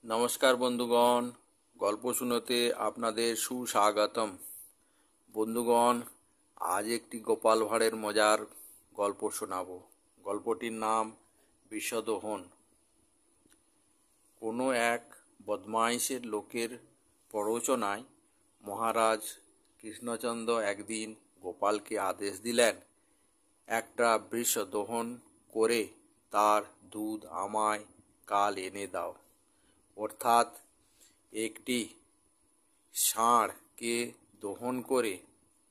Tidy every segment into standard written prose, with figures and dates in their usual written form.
নমস্কার বন্ধুগণ, গল্প শুনোতে আপনাদের সুস্বাগতম। বন্ধুগণ, আজ একটি গোপাল ভাঁড়ের মজার গল্প শোনাবো। গল্পটির নাম বিষদোহন। কোনো এক বদমাইশের লোকের প্ররোচনায় মহারাজ কৃষ্ণচন্দ্র একদিন গোপালকে আদেশ দিলেন, একটা বৃষ দহন করে তার দুধ আমায় কাল এনে দাও। অর্থাৎ একটি ষাঁড়কে দহন করে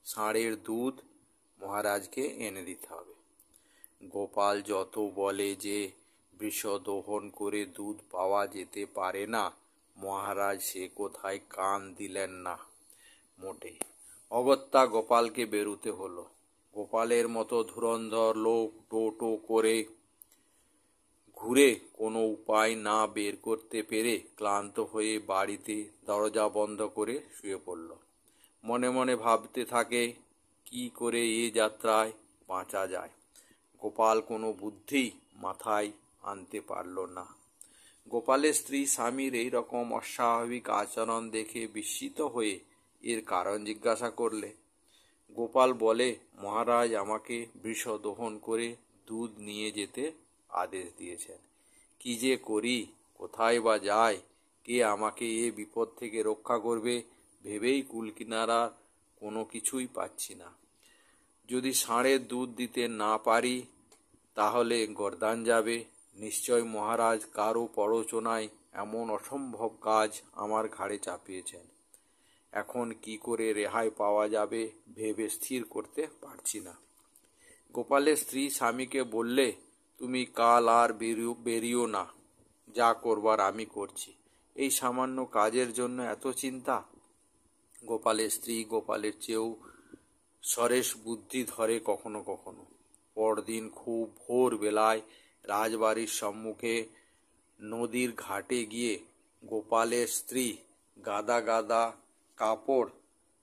ষাঁড়ের দুধ মহারাজকে এনে দিতে হবে। গোপাল যত বলে যে বৃষ দহন করে দুধ পাওয়া যেতে পারে না, মহারাজ সে কোথায় কান দিলেন না মোটেই। অগত্যা গোপালকে বেরুতে হলো। গোপালের মতো ধুরন্ধর লোক টো টো করে ঘুরে কোনো উপায় না বের করতে পেরে ক্লান্ত হয়ে বাড়িতে দরজা বন্ধ করে শুয়ে পড়ল। মনে মনে ভাবতে থাকে, কি করে এ যাত্রায় বাঁচা যায়। গোপাল কোনো বুদ্ধি মাথায় আনতে পারল না। গোপালের স্ত্রী স্বামীর এই রকম অস্বাভাবিক আচরণ দেখে বিস্মিত হয়ে এর কারণ জিজ্ঞাসা করলে। গোপাল বলে, মহারাজ আমাকে বৃষ দহন করে দুধ নিয়ে যেতে আদেশ দিয়েছেন। কি যে করি, কোথায় বা যাই, কে আমাকে এ বিপদ থেকে রক্ষা করবে ভেবেই কুলকিনারা কোনো কিছুই পাচ্ছি না। যদি ষাঁড়ের দুধ দিতে না পারি তাহলে গর্দান যাবে। নিশ্চয় মহারাজ কারো প্ররোচনায় এমন অসম্ভব কাজ আমার ঘাড়ে চাপিয়েছেন। এখন কি করে রেহাই পাওয়া যাবে ভেবে স্থির করতে পারছি না। গোপালের স্ত্রী স্বামীকে বললে, তুমি কাল আর বেরিও না, যা করবার আমি করছি। এই সামান্য কাজের জন্য এত চিন্তা? গোপালের স্ত্রী গোপালের চেয়েও সরেস বুদ্ধি ধরে কখনো কখনো। পরদিন খুব ভোর বেলায় রাজবাড়ির সম্মুখে নদীর ঘাটে গিয়ে গোপালের স্ত্রী গাদা গাদা কাপড়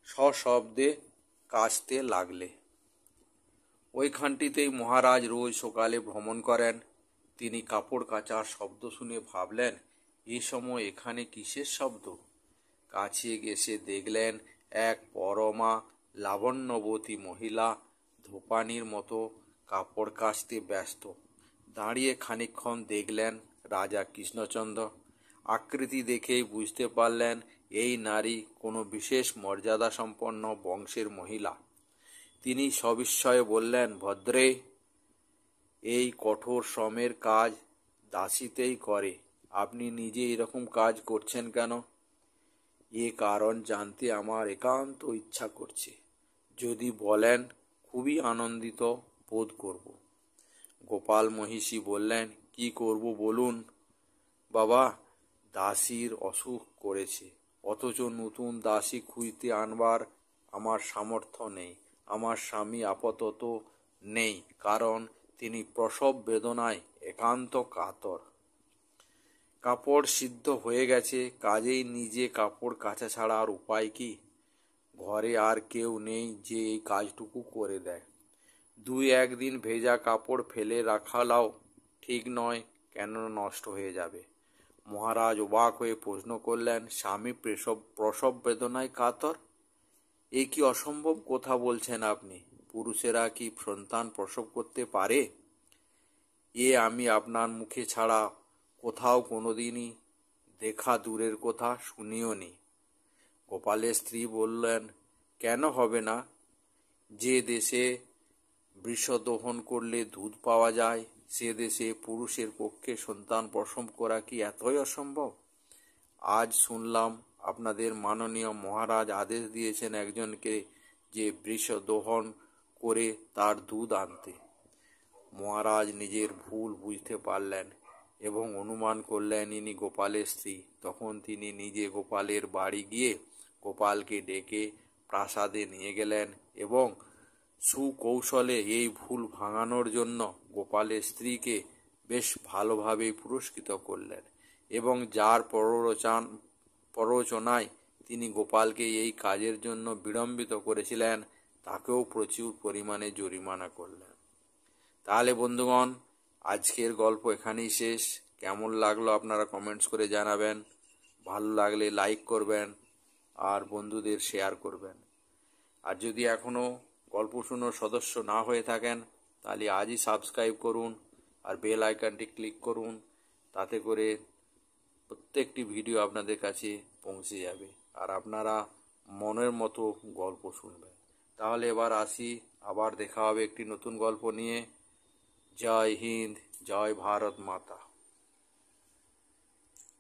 সশব্দে কাচতে লাগলে। ওইখানটিতেই মহারাজ রোজ সকালে ভ্রমণ করেন। তিনি কাপড় কাচার শব্দ শুনে ভাবলেন, এ সময় এখানে কিসের শব্দ? কাছে গেছে দেখলেন এক পরমা লাবণ্যবতী মহিলা ধোপানির মতো কাপড় কাচতে ব্যস্ত। দাঁড়িয়ে খানিকক্ষণ দেখলেন রাজা কৃষ্ণচন্দ্র। আকৃতি দেখেই বুঝতে পারলেন এই নারী কোনো বিশেষ মর্যাদা সম্পন্ন বংশের মহিলা। তিনি সবিস্ময়ে বললেন, ভদ্রে, এই কঠোর শ্রমের কাজ দাসীতেই করে, আপনি নিজে এরকম কাজ করছেন কেন? এ কারণ জানতে আমার একান্ত ইচ্ছা করছে। যদি বলেন খুবই আনন্দিত বোধ করব। গোপাল মহিষী বললেন, কি করব বলুন বাবা, দাসীর অসুখ করেছে, অথচ নতুন দাসী খুঁজতে আনবার আমার সামর্থ্য নেই। আমার স্বামী আপাতত নেই, কারণ তিনি প্রসব বেদনায় একান্ত কাতর। কাপড় সিদ্ধ হয়ে গেছে, কাজেই নিজে কাপড় কাচা ছাড়া আর উপায় কি? ঘরে আর কেউ নেই যে এই কাজটুকু করে দেয়। দুই একদিন ভেজা কাপড় ফেলে রাখালাও ঠিক নয়, কেন নষ্ট হয়ে যাবে। মহারাজ অবাক হয়ে প্রশ্ন করলেন, স্বামী প্রসব বেদনায় কাতর? এ কি অসম্ভব কথা বলছেন আপনি? পুরুষেরা কি সন্তান প্রসব করতে পারে? এ আমি আপনার মুখে ছাড়া কোথাও কোনোদিনই দেখা দূরের কথা শুনিও নি। গোপালের স্ত্রী বললেন, কেন হবে না? যে দেশে বৃষ দহন করলে দুধ পাওয়া যায়, সে দেশে পুরুষের পক্ষে সন্তান প্রসব করা কি এতই অসম্ভব? আজ শুনলাম আপনাদের মাননীয় মহারাজ আদেশ দিয়েছেন একজনকে যে বৃষ দহন করে তার দুধ আনতে। মহারাজ নিজের ভুল বুঝতে পারলেন এবং অনুমান করলেন ইনি গোপালের স্ত্রী। তখন তিনি নিজে গোপালের বাড়ি গিয়ে গোপালকে ডেকে প্রাসাদে নিয়ে গেলেন এবং সুকৌশলে এই ভুল ভাঙানোর জন্য গোপালের স্ত্রীকে বেশ ভালোভাবেই পুরস্কৃত করলেন এবং যার প্ররোচনায় তিনি গোপালকে এই কাজের জন্য বিড়ম্বিত করেছিলেন তাকেও প্রচুর পরিমাণে জরিমানা করলেন। তাহলে বন্ধুগণ, আজকের গল্প এখানেই শেষ। কেমন লাগলো আপনারা কমেন্টস করে জানাবেন। ভালো লাগলে লাইক করবেন আর বন্ধুদের শেয়ার করবেন। আর যদি এখনও গল্প শুনোর সদস্য না হয়ে থাকেন তাহলে আজই সাবস্ক্রাইব করুন আর বেল আইকনটি ক্লিক করুন, তাতে করে প্রত্যেকটি ভিডিও আপনাদের কাছে পৌঁছে যাবে আর আপনারা মনের মতো গল্প শুনবেন। তাহলে এবার আসি, আবার দেখা হবে একটি নতুন গল্প নিয়ে। জয় হিন্দ, জয় ভারত মাতা।